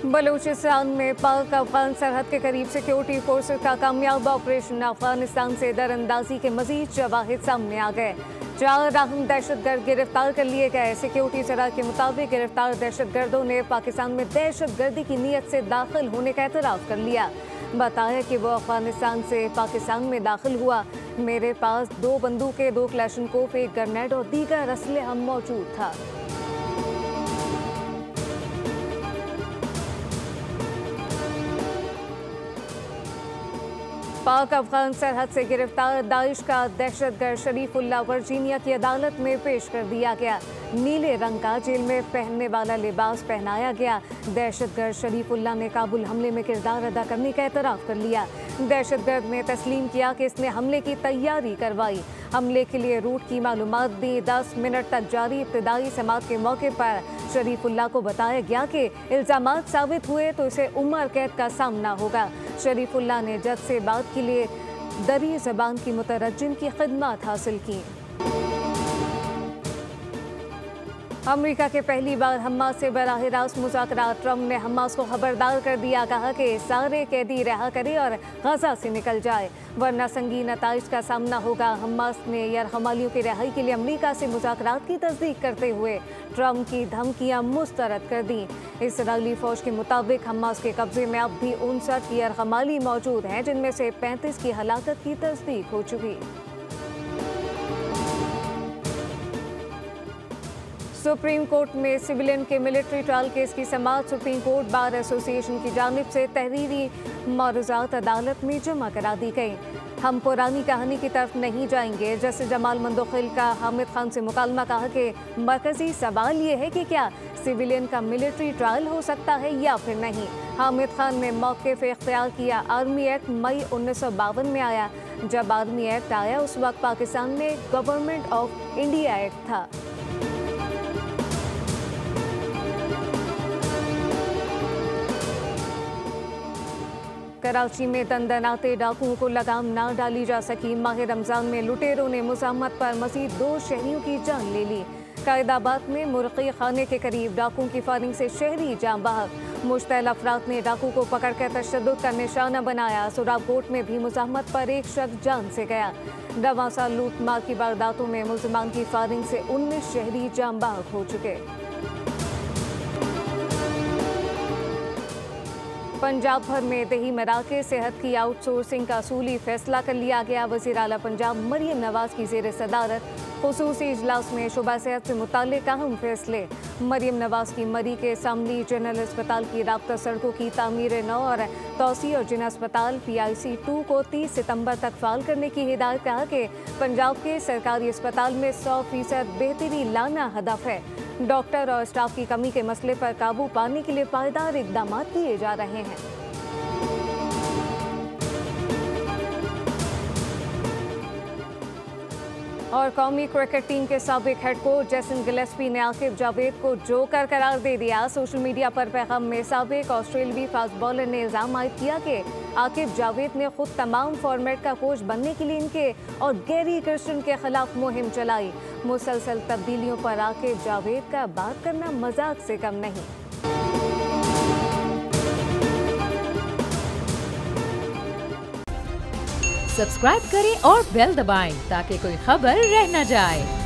बलूचिस्तान में पाक अफगान सरहद के करीब सिक्योरिटी फोर्सेस का कामयाब ऑपरेशन। अफगानिस्तान से दरअंदाजी के मजीद शवाहिद सामने आ गए। 4 अहम दहशतगर्द गिरफ्तार कर लिए गए। सिक्योरिटी सराह के मुताबिक गिरफ्तार दहशतगर्दों ने पाकिस्तान में दहशतगर्दी की नीयत से दाखिल होने का एतराफ़ कर लिया। बताया कि वो अफगानिस्तान से पाकिस्तान में दाखिल हुआ। मेरे पास 2 बंदूकें, 2 क्लैशनकोफ, 1 ग्रेनेड और दीगर असलहा मौजूद था। पाक अफगान सरहद से गिरफ्तार दाइश का दहशतगर्द शरीफुल्लाह वर्जीनिया की अदालत में पेश कर दिया गया। नीले रंग का जेल में पहनने वाला लिबास पहनाया गया। दहशतगर्द शरीफुल्लाह ने काबुल हमले में किरदार अदा करने का एतराफ़ कर लिया। दहशतगर्द ने तस्लीम किया कि इसने हमले की तैयारी करवाई। हमले के लिए रूट की मालूमात दी। 10 मिनट तक जारी इब्तिदाई समाअत के मौके पर शरीफुल्लाह को बताया गया कि इल्ज़ामात साबित हुए तो इसे उम्र कैद का सामना होगा। शरीफुल्लाह ने जज से बात के लिए दरी ज़बान की मुतरज्जिम की खिदमत हासिल की। अमेरिका के पहली बार हमास से बराह रास्त मुज़ाकरात। ट्रंप ने हमास को खबरदार कर दिया, कहा कि सारे कैदी रिहा करे और गजा से निकल जाए वरना संगीन नताइज का सामना होगा। हमास ने यरगमालियों की रिहाई के लिए अमेरिका से मुज़ाकरात की तस्दीक करते हुए ट्रंप की धमकियां मुस्तरद कर दी। इसराइली फौज के मुताबिक हमास के कब्जे में अब भी 59 यरगमाली मौजूद हैं, जिनमें से 35 की हलाकत की तस्दीक हो चुकी। सुप्रीम कोर्ट में सिविलियन के मिलिट्री ट्रायल केस की समाअत सुप्रीम कोर्ट बार एसोसिएशन की जानिब से तहरीरी मौरूज़ात अदालत में जमा करा दी गई। हम पुरानी कहानी की तरफ नहीं जाएंगे। जस्टिस जमाल मंदोखिल का हामिद खान से मुकालमा, कहा कि मरकजी सवाल ये है कि क्या सिविलियन का मिलिट्री ट्रायल हो सकता है या फिर नहीं। हामिद खान ने मौक़िफ़ इख्तियार किया। आर्मी एक्ट मई 1952 में आया। जब आर्मी एक्ट आया उस वक्त पाकिस्तान में गवर्नमेंट ऑफ इंडिया एक्ट था। कराची में दंदनाते डाकुओं को लगाम ना डाली जा सकी। माह रमज़ान में लुटेरों ने मुज़ाहमत पर मज़ीद 2 शहरियों की जान ले ली। कायदाबाद में मुर्गी खाने के करीब डाकुओं की फायरिंग से शहरी जान बहक। मुश्तैल अफराद ने डाकू को पकड़कर तशद्दुद का निशाना बनाया। सुराबकोट में भी मुज़ाहमत पर एक शख्स जान से गया। रवासा लूट मार की वारदातों में मुल्ज़िमान की फायरिंग से 19 शहरी जान बहक हो चुके। पंजाब भर में देही मराकज़ सेहत की आउटसोर्सिंग का असूली फैसला कर लिया गया। वज़ीर आला पंजाब मरियम नवाज़ की ज़ेर सदारत खुसूसी इजलास में शुबा सेहत से मुताल्लिक़ अहम फैसले। मरियम नवाज़ की मरी के सामनी जनरल अस्पताल की राब्ता सड़कों की तामीर नौ और तोसी और जिन अस्पताल PIC 2 को 30 सितंबर तक फ़ाल करने की हिदायत। कहा कि पंजाब के सरकारी अस्पताल में 100% बेहतरी लाना हदफ है। डॉक्टर और स्टाफ की कमी के मसले पर काबू पाने के लिए पायदार इक़दाम किए जा रहे हैं। और कौमी क्रिकेट टीम के साबिक हेड कोच जेसन गिलेस्पी ने आकिब जावेद को जोकर करार दे दिया। सोशल मीडिया पर पैगाम में साबिक ऑस्ट्रेलियाई फास्ट बॉलर ने इल्ज़ाम आयद किया कि आकिब जावेद ने खुद तमाम फॉर्मेट का कोच बनने के लिए इनके और गैरी क्रिस्टन के खिलाफ मुहिम चलाई। मुसलसल तब्दीलियों पर आकिब जावेद का बात करना मजाक से कम नहीं। सब्सक्राइब करें और बेल दबाएं ताकि कोई खबर रह न जाए।